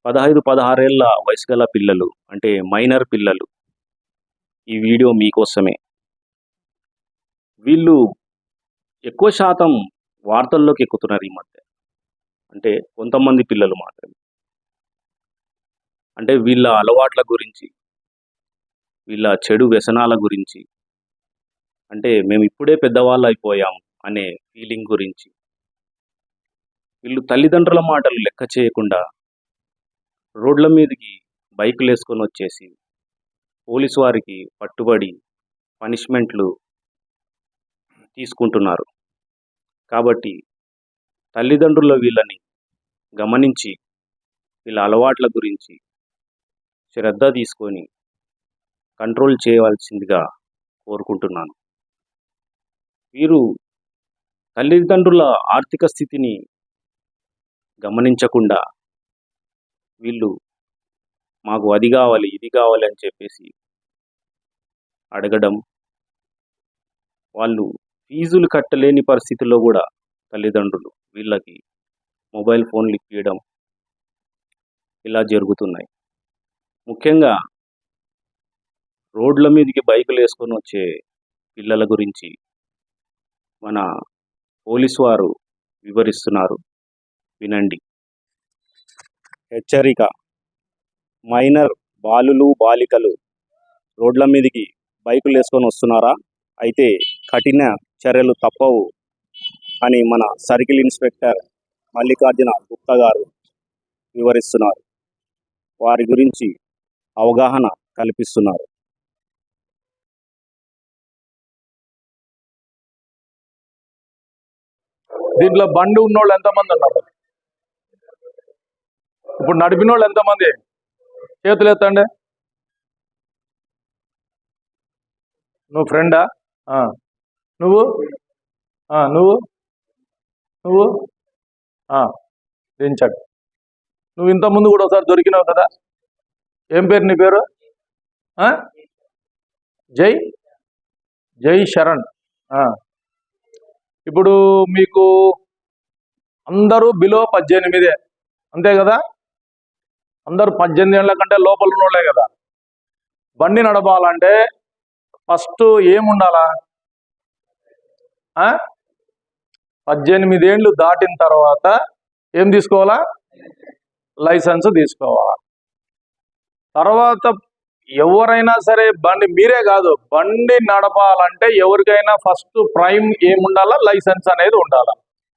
15-16 ఏళ్ల వయసు గల పిల్లలు అంటే మైనర్ పిల్లలు ఈ వీడియో మీకోసమే. వీళ్ళు ఎక్కువ శాతం వార్తల్లోకి ఎక్కుతున్నారు ఈ మధ్య. అంటే కొంతమంది పిల్లలు మాత్రమే. అంటే వీళ్ళ అలవాట్ల గురించి, వీళ్ళ చెడు వ్యసనాల గురించి, అంటే మేము ఇప్పుడే పెద్దవాళ్ళైపోయాం అనే ఫీలింగ్ గురించి, వీళ్ళు తల్లిదండ్రుల మాటలు లెక్క చేయకుండా రోడ్ల మీదకి బైకులేసుకొని వచ్చేసి పోలీసు వారికి పట్టుబడి పనిష్మెంట్లు తీసుకుంటున్నారు. కాబట్టి తల్లిదండ్రులు వీళ్ళని గమనించి వీళ్ళ అలవాట్ల గురించి శ్రద్ధ తీసుకొని కంట్రోల్ చేయవలసిందిగా కోరుకుంటున్నాను. వీరు తల్లిదండ్రుల ఆర్థిక స్థితిని గమనించకుండా వీళ్ళు మాకు అది కావాలి ఇది కావాలి అని చెప్పేసి అడగడం, వాళ్ళు ఫీజులు కట్టలేని పరిస్థితుల్లో కూడా తల్లిదండ్రులు వీళ్ళకి మొబైల్ ఫోన్లు ఇప్పించడం ఇలా జరుగుతున్నాయి. ముఖ్యంగా రోడ్ల మీదకి బైకులు వేసుకొని వచ్చే పిల్లల గురించి మన పోలీసు వారు వివరిస్తున్నారు, వినండి. హెచ్చరిక: మైనర్ బాలులు బాలికలు రోడ్ల మీదకి బైకులు వేసుకొని వస్తున్నారా? అయితే కఠిన చర్యలు తప్పవు అని మన సర్కిల్ ఇన్స్పెక్టర్ మల్లికార్జున గుప్తా గారు వివరిస్తున్నారు. వారి గురించి అవగాహన కల్పిస్తున్నారు. దీంట్లో బండి ఉన్నోళ్ళు ఎంతమంది ఉన్నారు? ఇప్పుడు నడిపిన వాళ్ళు ఎంతమంది? చేతులు ఎత్తండి. నువ్వు ఫ్రెండా? నువ్వు నువ్వు నువ్వు దించండి. నువ్వు ఇంతకుముందు కూడా ఒకసారి దొరికినావు కదా? ఏం పేరు నీ పేరు? జై జై శరణ్. ఇప్పుడు మీకు అందరూ బిలో 18 అంతే కదా? అందరూ 18 ఏళ్ల కంటే లోపల ఉన్నోళ్లే కదా. బండి నడపాలంటే ఫస్ట్ ఏముండాలా? 18 ఏళ్ళు దాటిన తర్వాత ఏం తీసుకోవాలా? లైసెన్స్ తీసుకోవాలా. తర్వాత ఎవరైనా సరే బండి, మీరే కాదు, బండి నడపాలంటే ఎవరికైనా ఫస్ట్ ప్రైమ్ ఏముండాలా? లైసెన్స్ అనేది ఉండాలా.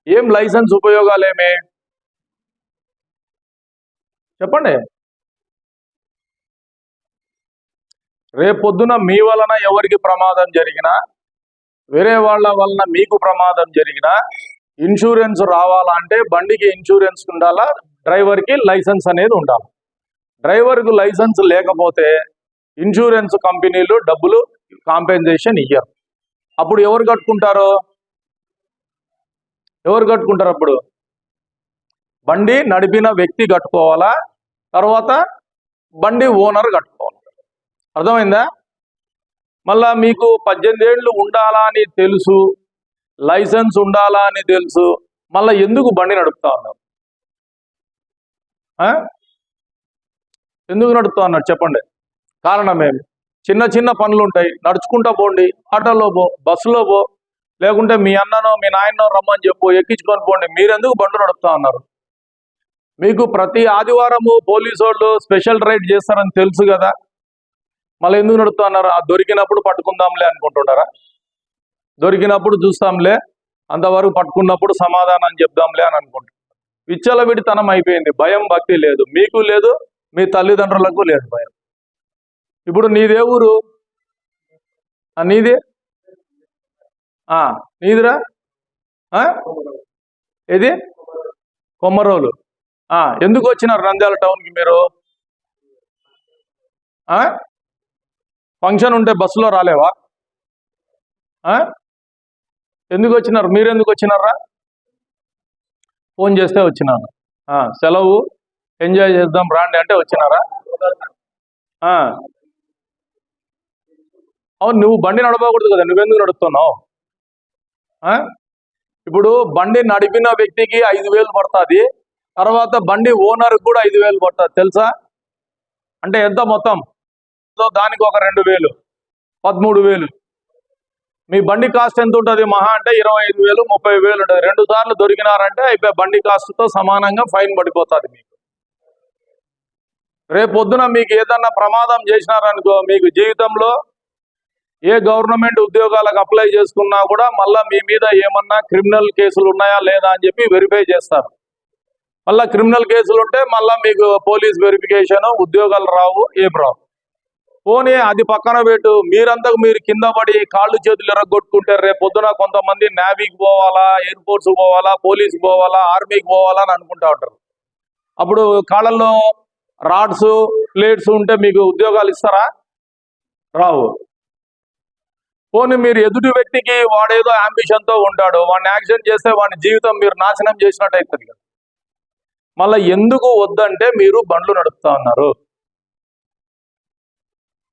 ఏం లైసెన్స్ ఉపయోగాలు ఏమే చెప్పండి. రేపొద్దున మీ వలన ఎవరికి ప్రమాదం జరిగినా, వేరే వాళ్ళ వలన మీకు ప్రమాదం జరిగినా ఇన్సూరెన్స్ రావాలంటే బండికి ఇన్సూరెన్స్ ఉండాలా, డ్రైవర్కి లైసెన్స్ అనేది ఉండాలి. డ్రైవర్కు లైసెన్స్ లేకపోతే ఇన్సూరెన్స్ కంపెనీలు డబ్బులు కాంపెన్సేషన్ ఇయ్యరు. అప్పుడు ఎవరు కట్టుకుంటారు? అప్పుడు బండి నడిపిన వ్యక్తి కట్టుకోవాలా, తర్వాత బండి ఓనర్ కట్టుకోవాలి. అర్థమైందా? మళ్ళా మీకు 18 ఏళ్ళు ఉండాలా అని తెలుసు, లైసెన్స్ ఉండాలా అని తెలుసు, మళ్ళీ ఎందుకు బండి నడుపుతా ఉన్నారు? ఎందుకు నడుపుతా ఉన్నారు చెప్పండి. కారణం ఏమి? చిన్న చిన్న పనులు ఉంటాయి, నడుచుకుంటా పోండి, ఆటోలో పో, బస్సులో పో, లేకుంటే మీ అన్ననో మీ నాయనో రమ్మని చెప్పు, ఎక్కించుకొని పోండి. మీరెందుకు బండ్లు నడుపుతా ఉన్నారు? మీకు ప్రతి ఆదివారము పోలీసు వాళ్ళు స్పెషల్ రైడ్ చేస్తారని తెలుసు కదా, మళ్ళీ ఎందుకు నడుపుతా ఉన్నారు? దొరికినప్పుడు పట్టుకుందాంలే అనుకుంటున్నారా? దొరికినప్పుడు చూస్తాంలే, అంతవరకు పట్టుకున్నప్పుడు సమాధానం చెప్దాంలే అని అనుకుంటున్నారు. విచ్చలవిడితనం అయిపోయింది. భయం భక్తి లేదు, మీకు లేదు, మీ తల్లిదండ్రులకు లేదు భయం. ఇప్పుడు నీదే ఊరు? నీదే? నీదిరా? ఏది? కొమ్మరోలు. ఎందుకు వచ్చినారు నంద్యాల టౌన్కి మీరు? ఫంక్షన్ ఉంటే బస్సులో రాలేవా? ఎందుకు వచ్చినారు? మీరెందుకు వచ్చినారా? ఫోన్ చేస్తే వచ్చినాను, సెలవు ఎంజాయ్ చేద్దాం రాండి అంటే వచ్చినారా? అవును, నువ్వు బండి నడపకూడదు కదా, నువ్వెందుకు నడుపుతున్నావు? ఇప్పుడు బండి నడిపిన వ్యక్తికి 5,000 పడుతుంది, తర్వాత బండి ఓనర్ కూడా 5,000 పడుతుంది తెలుసా? అంటే ఎంత మొత్తం? దానికి ఒక 2,000, 13,000. మీ బండి కాస్ట్ ఎంత ఉంటుంది? మహా అంటే 25,000, 30,000 ఉంటుంది. 2 సార్లు దొరికినారంటే అయిపోయి బండి కాస్ట్తో సమానంగా ఫైన్ పడిపోతుంది మీకు. రేపొద్దున మీకు ఏదన్నా ప్రమాదం చేసినారనుకో, మీకు జీవితంలో ఏ గవర్నమెంట్ ఉద్యోగాలకు అప్లై చేసుకున్నా కూడా మళ్ళీ మీ మీద ఏమన్నా క్రిమినల్ కేసులు ఉన్నాయా లేదా అని చెప్పి వెరిఫై చేస్తారు. మళ్ళీ క్రిమినల్ కేసులు ఉంటే మళ్ళీ మీకు పోలీస్ వెరిఫికేషన్, ఉద్యోగాలు రావు, ఏం రావు. పోనీ అది పక్కన పెట్టు, మీరంతకు మీరు కింద పడి కాళ్ళు చేతులు ఎరగొట్టుకుంటే రేపొద్దున కొంతమంది నేవీకి పోవాలా, ఎయిర్ ఫోర్స్కి పోవాలా, పోలీస్కి పోవాలా, ఆర్మీకి పోవాలా అని అనుకుంటా ఉంటారు. అప్పుడు కాళ్ళల్లో రాడ్స్, ప్లేట్స్ ఉంటే మీకు ఉద్యోగాలు ఇస్తారా? రావు. పోనీ మీరు ఎదుటి వ్యక్తికి వాడేదో అంబిషన్తో ఉంటాడు, వాడిని యాక్సిడెంట్ చేస్తే వాడి జీవితం మీరు నాశనం చేసినట్టు అవుతుంది కదా. మళ్ళీ ఎందుకు వద్దంటే మీరు బండ్లు నడుపుతా ఉన్నారు.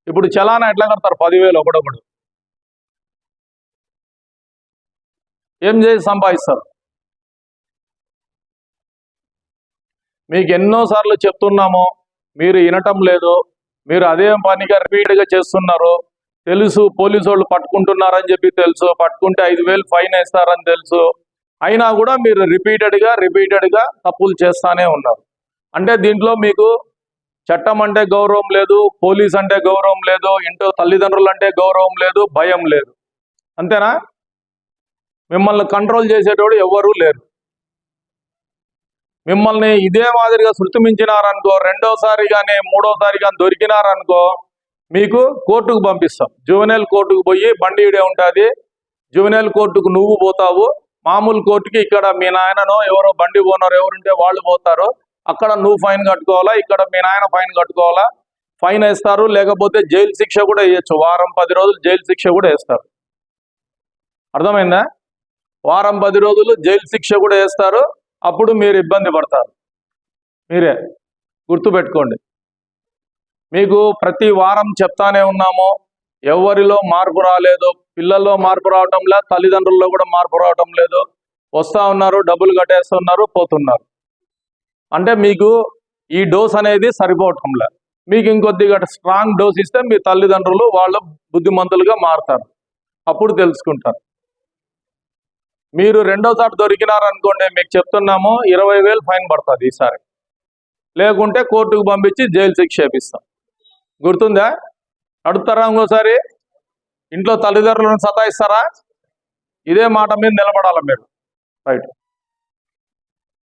ఇప్పుడు చలానా ఎట్లా కడతారు? 10,000 ఒకడొకడు. ఏం చేసి సంపాదిస్తారు? మీకు ఎన్నోసార్లు చెప్తున్నాము, మీరు వినటం లేదు. మీరు అదే పనిగా రిపీట్గా చేస్తున్నారు. తెలుసు పోలీసు వాళ్ళు పట్టుకుంటున్నారని చెప్పి తెలుసు, పట్టుకుంటే 5,000 ఫైన్ వేస్తారని తెలుసు. అయినా కూడా మీరు రిపీటెడ్గా తప్పులు చేస్తానే ఉన్నారు. అంటే దీంట్లో మీకు చట్టం అంటే గౌరవం లేదు, పోలీస్ అంటే గౌరవం లేదు, ఇంట్లో తల్లిదండ్రులు అంటే గౌరవం లేదు, భయం లేదు. అంతేనా? మిమ్మల్ని కంట్రోల్ చేసేటోడు ఎవ్వరూ లేరు. మిమ్మల్ని ఇదే మాదిరిగా శృతిమించినారనుకో, రెండోసారి కానీ మూడోసారి కానీ దొరికినారనుకో, మీకు కోర్టుకు పంపిస్తాం. జువెనైల్ కోర్టుకు పోయి, బండి ఈడే ఉంటుంది, జువెనైల్ కోర్టుకు నువ్వు పోతావు. మామూలు కోర్టుకి ఇక్కడ మీ నాయననో ఎవరో బండి ఓనర్ ఎవరుంటే వాళ్ళు పోతారు. అక్కడ నువ్వు ఫైన్ కట్టుకోవాలా, ఇక్కడ మీ నాయన ఫైన్ కట్టుకోవాలా. ఫైన్ వేస్తారు, లేకపోతే జైలు శిక్ష కూడా వేయచ్చు. వారం 10 రోజులు జైలు శిక్ష కూడా వేస్తారు. అర్థమైందా? వారం 10 రోజులు జైలు శిక్ష కూడా వేస్తారు. అప్పుడు మీరు ఇబ్బంది పడతారు. మీరే గుర్తుపెట్టుకోండి. మీకు ప్రతి వారం చెప్తానే ఉన్నాము, ఎవరిలో మార్పు రాలేదు. పిల్లల్లో మార్పు రావటం లేదు, తల్లిదండ్రుల్లో కూడా మార్పు రావటం లేదు. వస్తూ ఉన్నారు, డబ్బులు కట్టేస్తున్నారు, పోతున్నారు. అంటే మీకు ఈ డోస్ అనేది సరిపోవటం లేదు. మీకు ఇంకొద్దిగా స్ట్రాంగ్ డోస్ ఇస్తే మీ తల్లిదండ్రులు వాళ్ళ బుద్ధిమంతులుగా మారుతారు. అప్పుడు తెలుసుకుంటారు. మీరు రెండోసారి దొరికినారనుకోండి, మీకు చెప్తున్నాము 20,000 ఫైన్ పడుతుంది ఈసారి. లేకుంటే కోర్టుకు పంపించి జైలు శిక్ష వేపిస్తాం. గుర్తుందా? అడుగుతారా ఇంకోసారి? ఇంట్లో తల్లిదండ్రులను సతాయిస్తారా? ఇదే మాట మీద నిలబడాలి మీరు. రైట్.